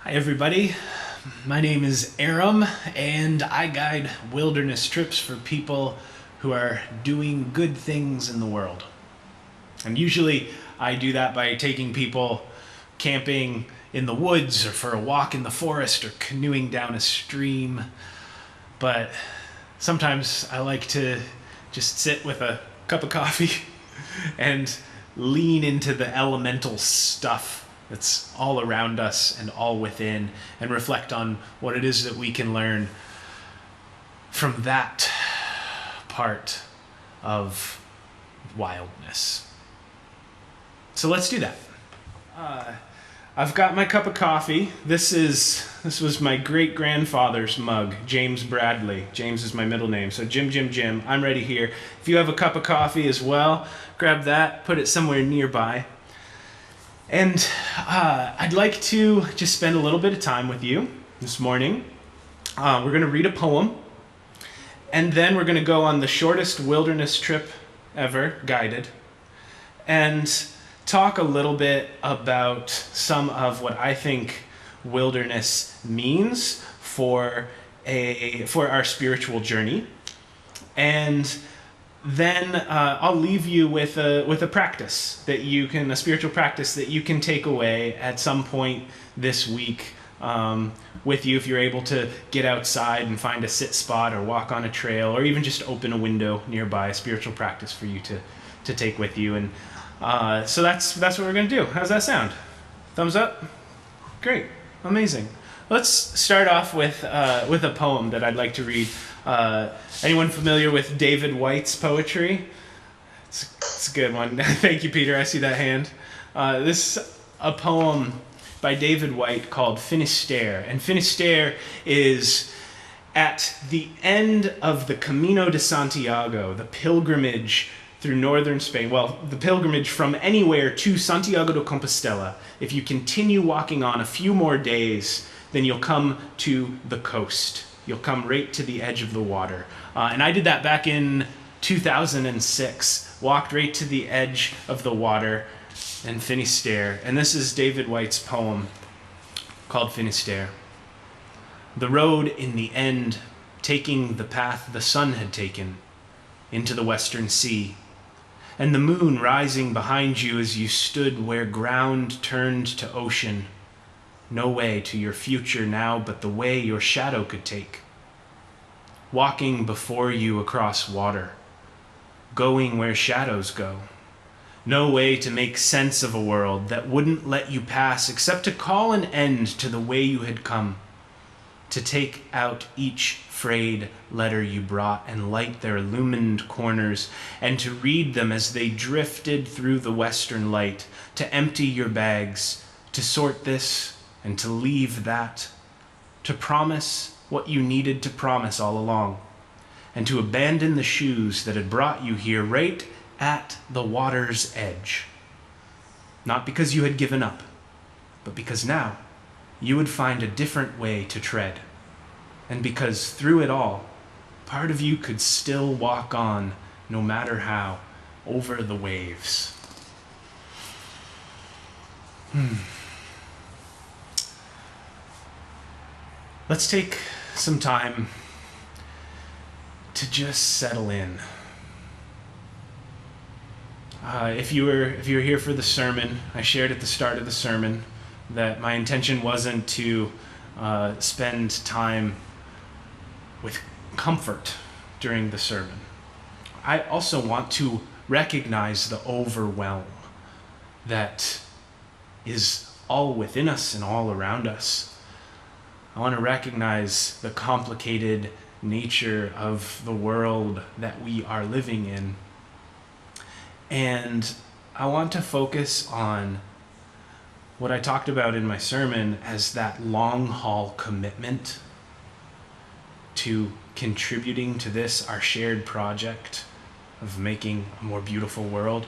Hi everybody, my name is Aram and I guide wilderness trips for people who are doing good things in the world. And usually I do that by taking people camping in the woods or for a walk in the forest or canoeing down a stream. But sometimes I like to just sit with a cup of coffee and lean into the elemental stuff that's all around us and all within, and reflect on what it is that we can learn from that part of wildness. So let's do that. I've got my cup of coffee. This was my great-grandfather's mug, James Bradley. James is my middle name, so Jim. I'm ready here. If you have a cup of coffee as well, grab that, put it somewhere nearby. And I'd like to just spend a little bit of time with you this morning. We're going to read a poem, and then we're going to go on the shortest wilderness trip ever, guided, and talk a little bit about some of what I think wilderness means for our spiritual journey. And then I'll leave you with a practice that a spiritual practice that you can take away at some point this week with you, if you're able to get outside and find a sit spot or walk on a trail or even just open a window nearby, a spiritual practice for you to take with you. And so that's what we're going to do. How's that sound? Thumbs up? Great. Amazing. Let's start off with a poem that I'd like to read. Anyone familiar with David Whyte's poetry? It's a good one. Thank you, Peter. I see that hand. This is a poem by David Whyte called Finisterre. And Finisterre is at the end of the Camino de Santiago, the pilgrimage through northern Spain. Well, the pilgrimage from anywhere to Santiago de Compostela. If you continue walking on a few more days, then you'll come to the coast. You'll come right to the edge of the water. And I did that back in 2006. Walked right to the edge of the water in Finisterre. And this is David Whyte's poem called Finisterre. The road in the end, taking the path the sun had taken into the western sea. And the moon rising behind you as you stood where ground turned to ocean. No way to your future now but the way your shadow could take. Walking before you across water, going where shadows go. No way to make sense of a world that wouldn't let you pass except to call an end to the way you had come. To take out each frayed letter you brought and light their illumined corners, and to read them as they drifted through the western light. To empty your bags, to sort this and to leave that, to promise what you needed to promise all along, and to abandon the shoes that had brought you here right at the water's edge. Not because you had given up, but because now you would find a different way to tread, and because through it all, part of you could still walk on, no matter how, over the waves. Let's take some time to just settle in. If you were here for the sermon, I shared at the start of the sermon that my intention wasn't to spend time with comfort during the sermon. I also want to recognize the overwhelm that is all within us and all around us. I want to recognize the complicated nature of the world that we are living in. And I want to focus on what I talked about in my sermon as that long-haul commitment to contributing to this, our shared project of making a more beautiful world.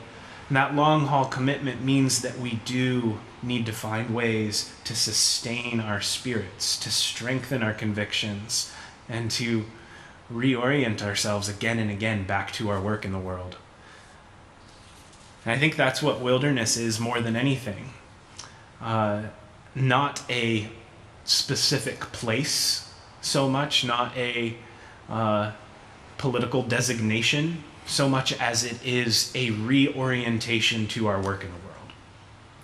And that long-haul commitment means that we do need to find ways to sustain our spirits, to strengthen our convictions, and to reorient ourselves again and again back to our work in the world. And I think that's what wilderness is more than anything. Not a specific place so much, not a political designation, so much as it is a reorientation to our work in the world.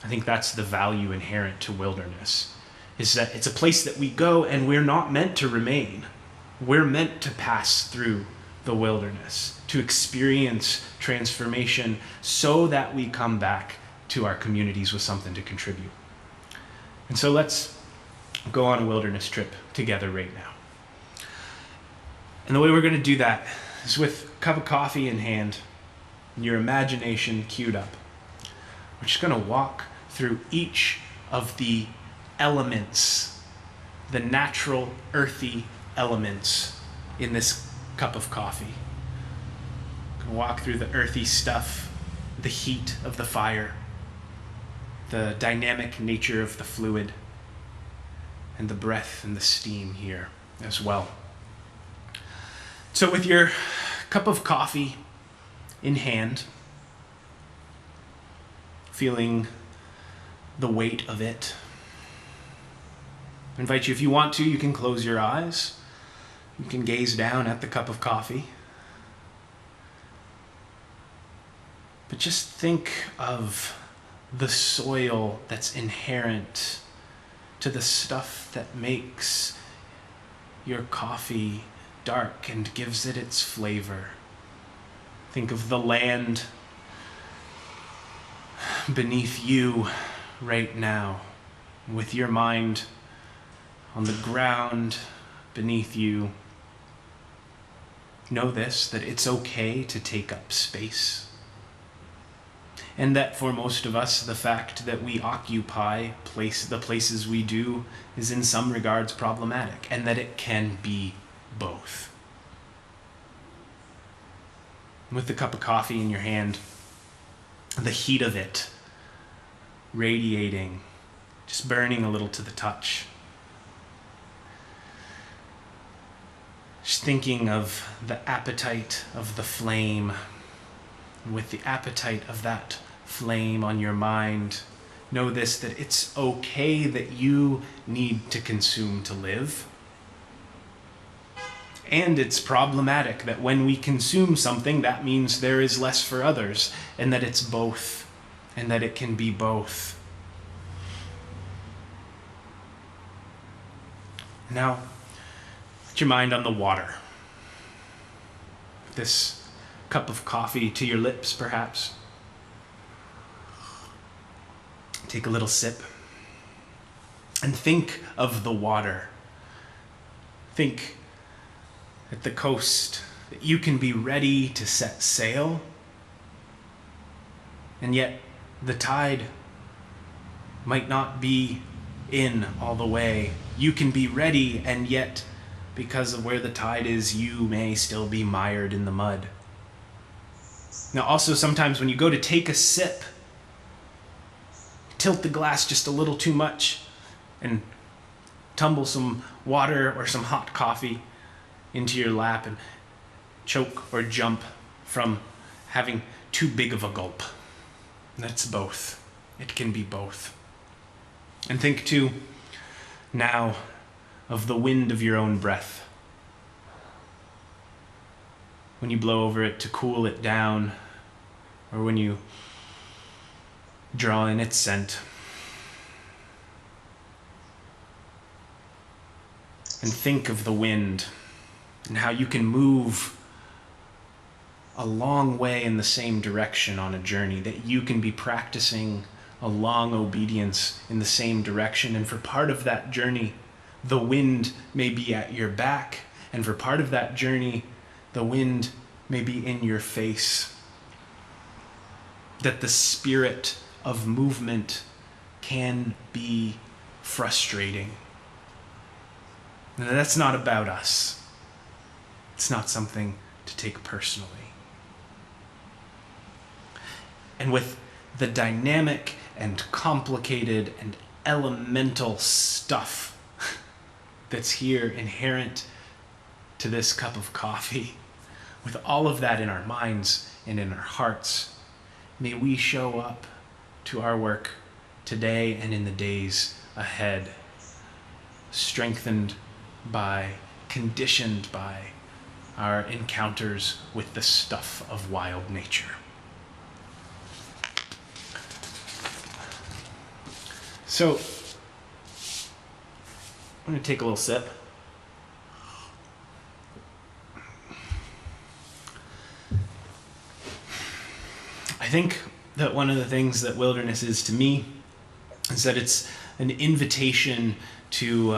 I think that's the value inherent to wilderness, is that it's a place that we go and we're not meant to remain. We're meant to pass through the wilderness, to experience transformation so that we come back to our communities with something to contribute. And so let's go on a wilderness trip together right now. And the way we're going to do that is with a cup of coffee in hand and your imagination queued up. We're just going to walk through each of the elements, the natural, earthy elements in this cup of coffee. We're going to walk through the earthy stuff, the heat of the fire, the dynamic nature of the fluid, and the breath and the steam here as well. So with your cup of coffee in hand, feeling the weight of it, I invite you, if you want to, you can close your eyes. You can gaze down at the cup of coffee. But just think of the soil that's inherent to the stuff that makes your coffee dark and gives it its flavor. Think of the land beneath you right now, with your mind on the ground beneath you. Know this, that it's okay to take up space. And that for most of us, the fact that we occupy the places we do is in some regards problematic, and that it can be both. With the cup of coffee in your hand, the heat of it radiating, just burning a little to the touch. Just thinking of the appetite of the flame, with the appetite of that flame on your mind, know this, that it's okay that you need to consume to live. And it's problematic that when we consume something, that means there is less for others, and that it's both, and that it can be both. Now, put your mind on the water. This cup of coffee to your lips, perhaps. Take a little sip and think of the water. Think at the coast that you can be ready to set sail, and yet the tide might not be in all the way. You can be ready, and yet because of where the tide is, you may still be mired in the mud. Now also, sometimes when you go to take a sip, tilt the glass just a little too much and tumble some water or some hot coffee into your lap and choke or jump from having too big of a gulp. That's both. It can be both. And think too now of the wind of your own breath. When you blow over it to cool it down, or when you draw in its scent. And think of the wind and how you can move a long way in the same direction on a journey, that you can be practicing a long obedience in the same direction. And for part of that journey, the wind may be at your back, and for part of that journey, the wind may be in your face. That the spirit of movement can be frustrating. And that's not about us. It's not something to take personally. And with the dynamic and complicated and elemental stuff that's here inherent to this cup of coffee, with all of that in our minds and in our hearts, may we show up to our work today and in the days ahead strengthened by, conditioned by our encounters with the stuff of wild nature. So, I'm going to take a little sip. I think that one of the things that wilderness is to me is that it's an invitation to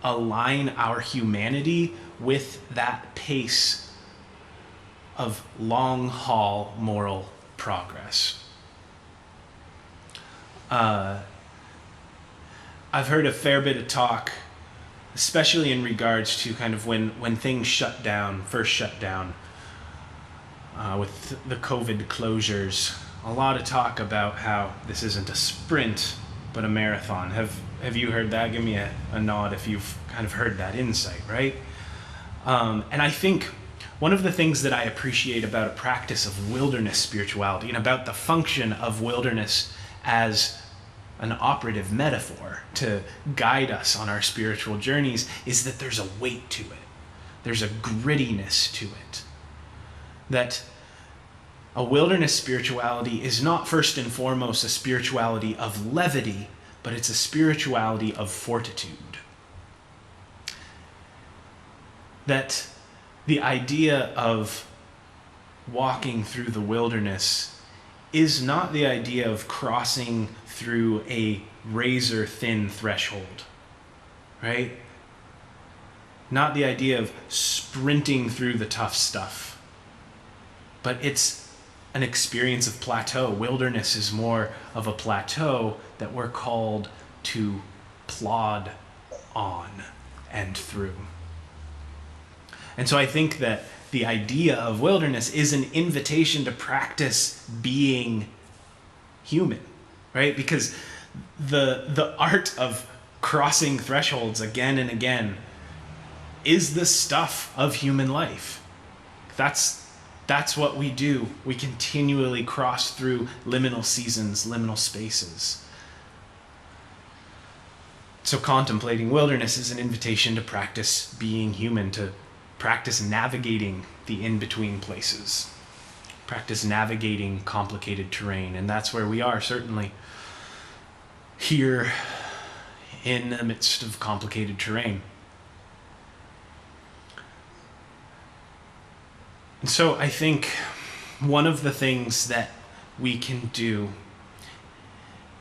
align our humanity with that pace of long-haul moral progress. I've heard a fair bit of talk, especially in regards to kind of when things first shut down, with the COVID closures, a lot of talk about how this isn't a sprint, but a marathon. Have you heard that? Give me a nod if you've kind of heard that insight, right? And I think one of the things that I appreciate about a practice of wilderness spirituality and about the function of wilderness as an operative metaphor to guide us on our spiritual journeys is that there's a weight to it. There's a grittiness to it. That a wilderness spirituality is not first and foremost a spirituality of levity, but it's a spirituality of fortitude. That the idea of walking through the wilderness is not the idea of crossing through a razor-thin threshold, right? Not the idea of sprinting through the tough stuff, but it's an experience of plateau. Wilderness is more of a plateau that we're called to plod on and through. And so I think that the idea of wilderness is an invitation to practice being human, right? Because the art of crossing thresholds again and again is the stuff of human life. That's what we do. We continually cross through liminal seasons, liminal spaces. So contemplating wilderness is an invitation to practice being human, to practice navigating the in-between places, practice navigating complicated terrain. And that's where we are, certainly, here in the midst of complicated terrain. And so I think one of the things that we can do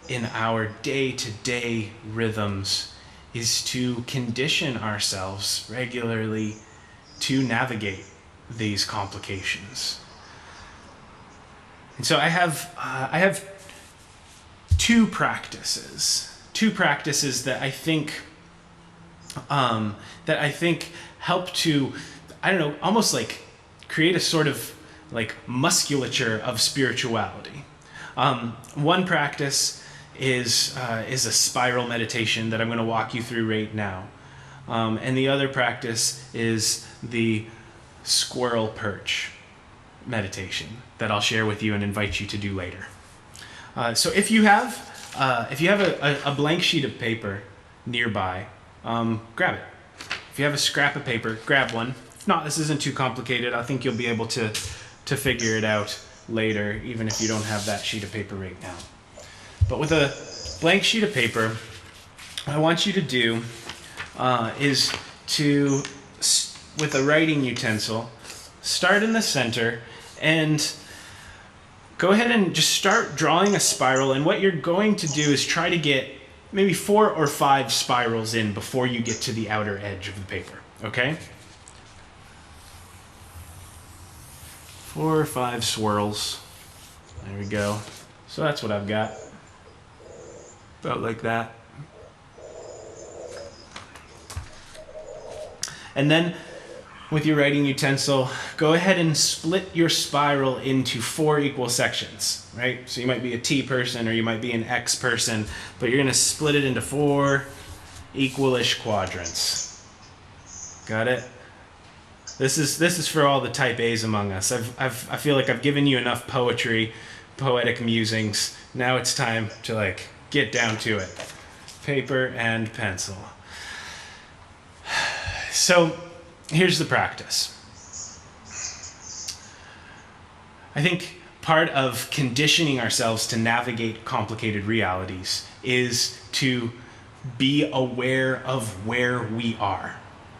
in our day-to-day rhythms is to condition ourselves regularly to navigate these complications. And so I have two practices that I think help to, almost like create a sort of like musculature of spirituality. One practice is a spiral meditation that I'm going to walk you through right now. And the other practice is the squirrel perch meditation that I'll share with you and invite you to do later. So if you have a blank sheet of paper nearby, grab it. If you have a scrap of paper, grab one. If not, this isn't too complicated. I think you'll be able to figure it out later, even if you don't have that sheet of paper right now. But with a blank sheet of paper, what I want you to do is to, with a writing utensil, start in the center and go ahead and just start drawing a spiral. And what you're going to do is try to get maybe 4 or 5 spirals in before you get to the outer edge of the paper, okay? 4 or 5 swirls. There we go. So that's what I've got. About like that. And then with your writing utensil, go ahead and split your spiral into 4 equal sections, right? So you might be a T person or you might be an X person, but you're going to split it into 4 equal-ish quadrants. Got it? This is for all the type A's among us. I feel like I've given you enough poetic musings. Now it's time to get down to it. Paper and pencil. So here's the practice. I think part of conditioning ourselves to navigate complicated realities is to be aware of where we are,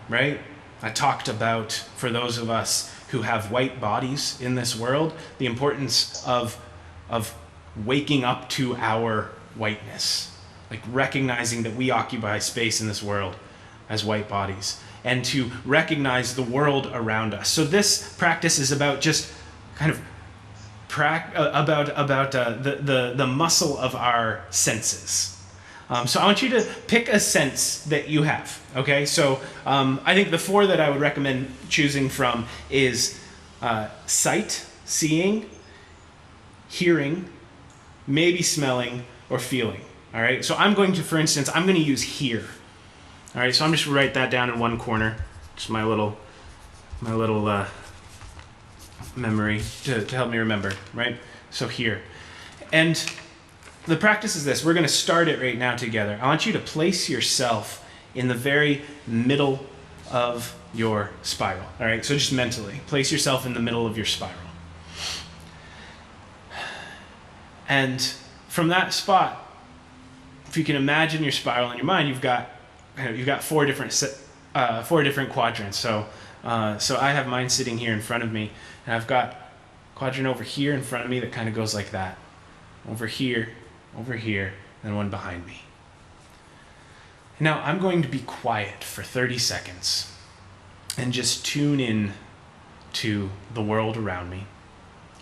right? I talked about, for those of us who have white bodies in this world, the importance of waking up to our whiteness, like recognizing that we occupy space in this world as white bodies, and to recognize the world around us. So this practice is about just kind of the muscle of our senses. So I want you to pick a sense that you have. Okay, so I think the 4 that I would recommend choosing from is sight, seeing, hearing, maybe smelling, or feeling. All right, so I'm going to, for instance, I'm going to use hear. All right, so I'm just write that down in one corner, just my little memory to help me remember, right? So here. And the practice is this. We're going to start it right now together. I want you to place yourself in the very middle of your spiral. All right, so just mentally, place yourself in the middle of your spiral. And from that spot, if you can imagine your spiral in your mind, you've got 4 different quadrants. So I have mine sitting here in front of me, and I've got quadrant over here in front of me that kind of goes like that. Over here, and one behind me. Now I'm going to be quiet for 30 seconds and just tune in to the world around me.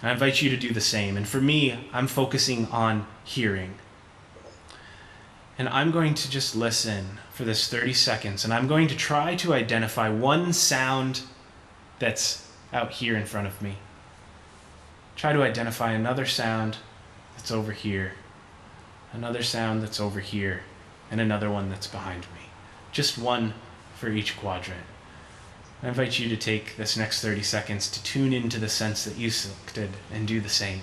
I invite you to do the same. And for me, I'm focusing on hearing. And I'm going to just listen for this 30 seconds, and I'm going to try to identify one sound that's out here in front of me. Try to identify another sound that's over here, another sound that's over here, and another one that's behind me. Just one for each quadrant. I invite you to take this next 30 seconds to tune into the sense that you selected and do the same.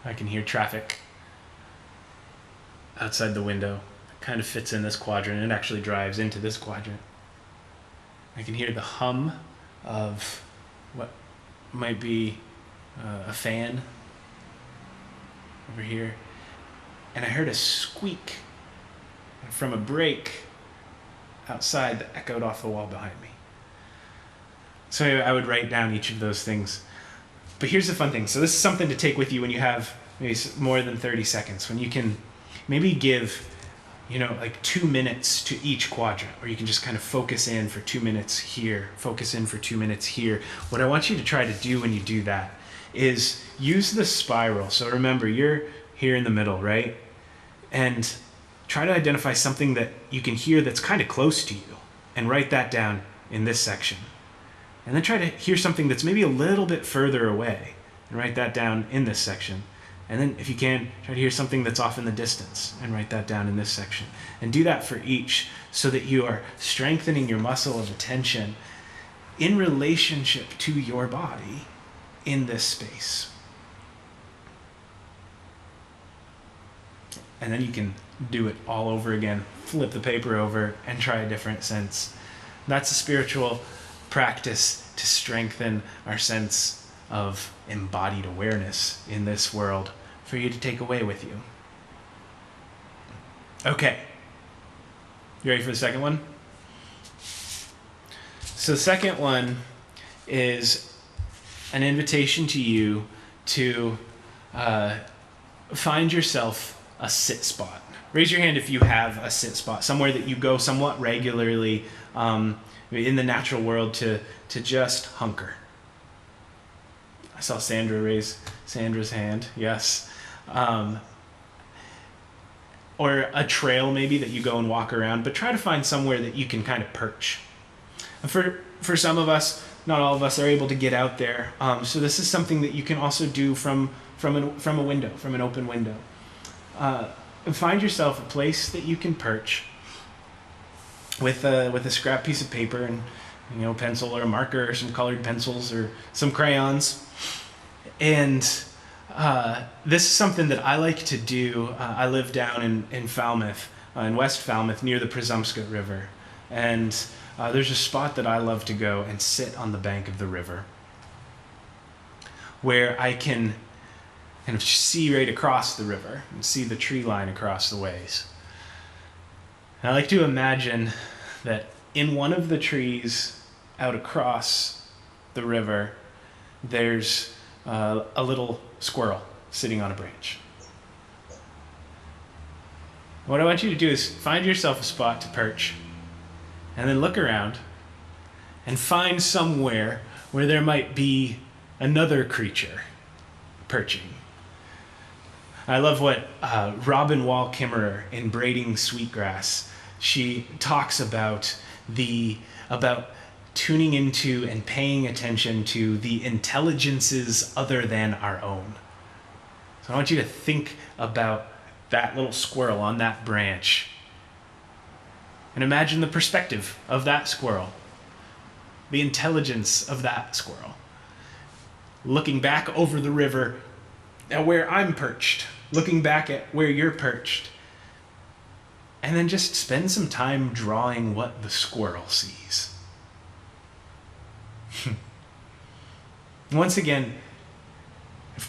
I can hear traffic outside the window. It kind of fits in this quadrant. It actually drives into this quadrant. I can hear the hum of what might be a fan over here. And I heard a squeak from a brake outside that echoed off the wall behind me. So I would write down each of those things. But here's the fun thing. So this is something to take with you when you have maybe more than 30 seconds, when you can maybe give, like 2 minutes to each quadrant, or you can just kind of focus in for 2 minutes here, focus in for 2 minutes here. What I want you to try to do when you do that is use the spiral. So remember, you're here in the middle, right? And try to identify something that you can hear that's kind of close to you, and write that down in this section. And then try to hear something that's maybe a little bit further away, and write that down in this section. And then, if you can, try to hear something that's off in the distance, and write that down in this section. And do that for each, so that you are strengthening your muscle of attention in relationship to your body in this space. And then you can do it all over again. Flip the paper over and try a different sense. That's a spiritual practice to strengthen our sense of embodied awareness in this world for you to take away with you. Okay. You ready for the second one? So the second one is an invitation to you to find yourself a sit spot. Raise your hand if you have a sit spot, somewhere that you go somewhat regularly in the natural world to just hunker. I saw Sandra raise Sandra's hand. Yes. or a trail maybe that you go and walk around, but try to find somewhere that you can kind of perch. And for some of us, not all of us are able to get out there. So this is something that you can also do from a window, from an open window. And find yourself a place that you can perch with a scrap piece of paper and pencil or a marker or some colored pencils or some crayons. And this is something that I like to do. I live down in Falmouth, in West Falmouth, near the Presumpscot River. And there's a spot that I love to go and sit on the bank of the river where I can kind of see right across the river and see the tree line across the ways. And I like to imagine that in one of the trees out across the river, there's a little squirrel sitting on a branch. What I want you to do is find yourself a spot to perch and then look around and find somewhere where there might be another creature perching. I love what Robin Wall Kimmerer in Braiding Sweetgrass, she talks about tuning into and paying attention to the intelligences other than our own. So I want you to think about that little squirrel on that branch and imagine the perspective of that squirrel, the intelligence of that squirrel, looking back over the river at where I'm perched, looking back at where you're perched, and then just spend some time drawing what the squirrel sees. Once again,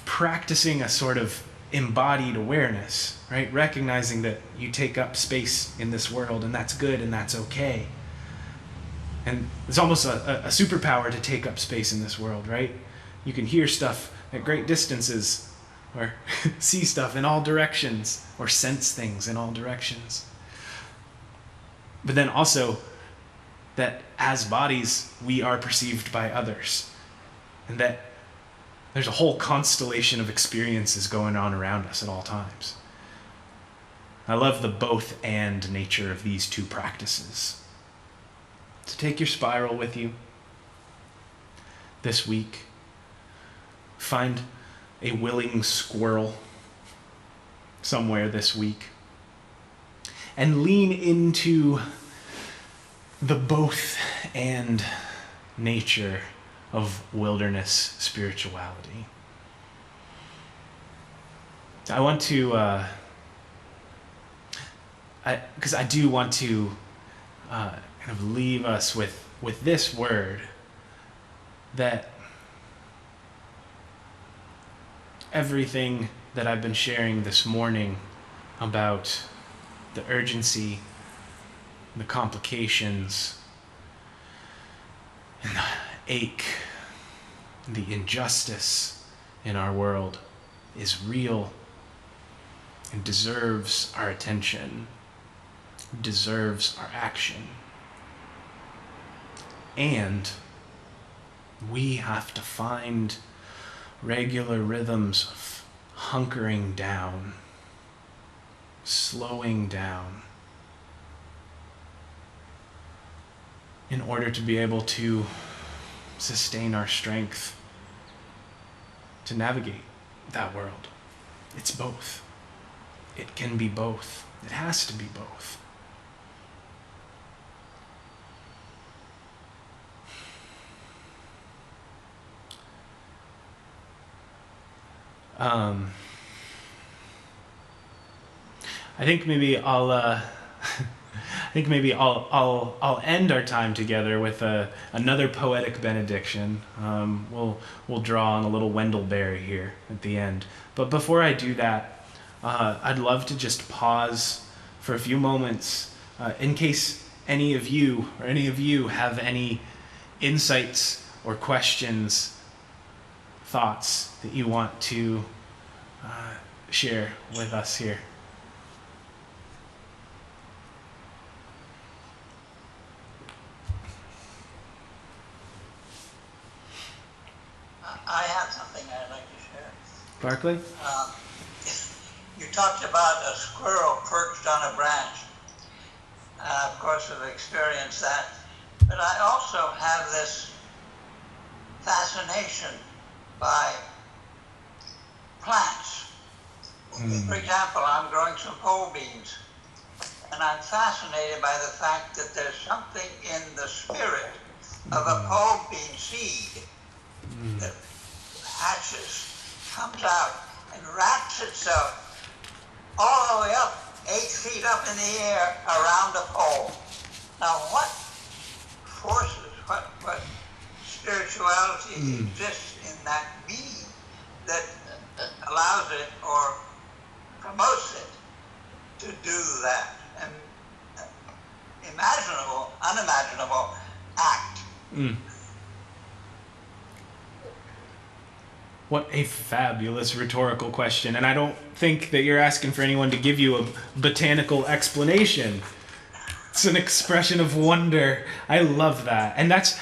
practicing a sort of embodied awareness, right? Recognizing that you take up space in this world, and that's good and that's okay. And it's almost a superpower to take up space in this world, right? You can hear stuff at great distances, or see stuff in all directions, or sense things in all directions. But then also that as bodies, we are perceived by others, and that there's a whole constellation of experiences going on around us at all times. I love the both and nature of these two practices. So take your spiral with you this week. Find a willing squirrel somewhere this week and lean into the both and nature of wilderness spirituality. I want to, because I do want to kind of leave us with this word, that everything that I've been sharing this morning about the urgency, the complications, and the ache, and the injustice in our world is real and deserves our attention, deserves our action. And we have to find regular rhythms of hunkering down, slowing down, in order to be able to sustain our strength to navigate that world. It's both. It can be both. It has to be both. I think maybe I'll end our time together with another poetic benediction. We'll draw on a little Wendell-Berry here at the end. But before I do that, I'd love to just pause for a few moments in case any of you have any insights or questions, thoughts that you want to share with us here. I have something I'd like to share. Barclay? You're talked about a squirrel perched on a branch. Of course, I've experienced that. But I also have this fascination by plants. For example, I'm growing some pole beans, and I'm fascinated by the fact that there's something in the spirit of a pole bean seed that hatches, comes out, and wraps itself all the way up, 8 feet up in the air around the pole. Now, what forces, what spirituality exists in that being that allows it or promotes it to do that? An unimaginable act. What a fabulous rhetorical question. And I don't think that you're asking for anyone to give you a botanical explanation. It's an expression of wonder. I love that. And that's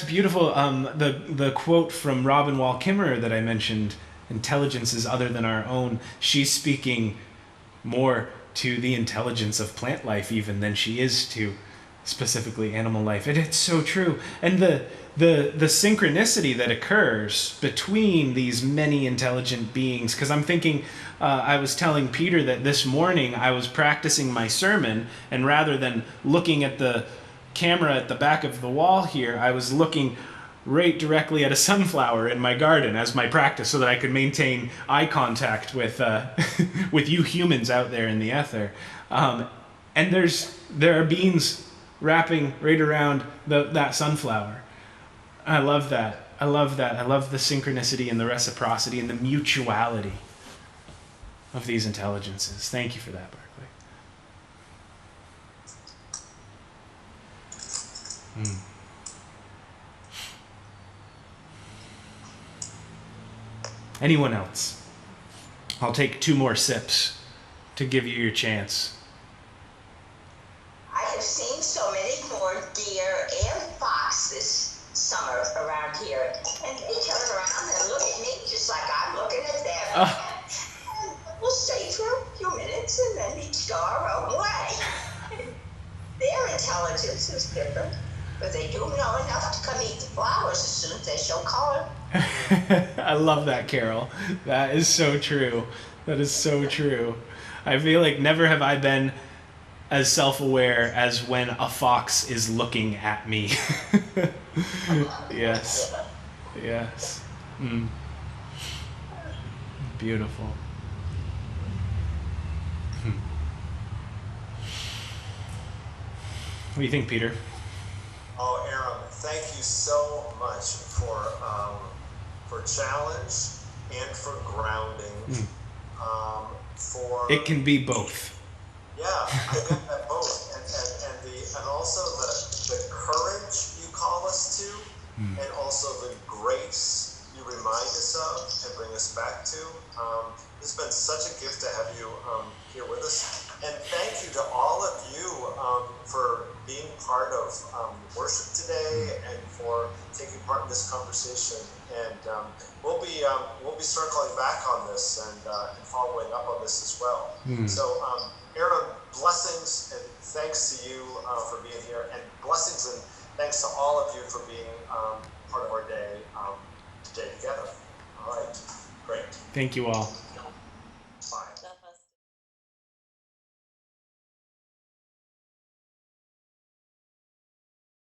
beautiful. The quote from Robin Wall Kimmerer that I mentioned, intelligence is other than our own. She's speaking more to the intelligence of plant life even than she is to specifically animal life. And it's so true. And the synchronicity that occurs between these many intelligent beings, because I'm thinking, I was telling Peter that this morning I was practicing my sermon, and rather than looking at the camera at the back of the wall here, I was looking right directly at a sunflower in my garden as my practice, so that I could maintain eye contact with with you humans out there in the ether. And there are beings wrapping right around that sunflower. I love that. I love that. I love the synchronicity and the reciprocity and the mutuality of these intelligences. Thank you for that, Barclay. Anyone else? I'll take 2 more sips to give you your chance. I have seen so many more deer and fox this summer around here, and they turn around and look at me just like I'm looking at them. And we'll stay for a few minutes and then each go our own way. Their intelligence is different, but they do know enough to come eat the flowers as soon as they show color. I love that, Carol. That is so true. That is so true. I feel like never have I been as self-aware as when a fox is looking at me. Yes. Yes. Beautiful. What do you think, Peter? Oh, Aram, thank you so much for challenge and for grounding. It can be both. Yeah, I get that both, and also the courage you call us to, and also the grace you remind us of and bring us back to. It's been such a gift to have you here with us, and thank you to all of you for being part of worship today and for taking part in this conversation. And we'll be circling back on this and following up on this as well. So, Aram, blessings and thanks to you for being here, and blessings and thanks to all of you for being part of our day today together. All right, great. Thank you all.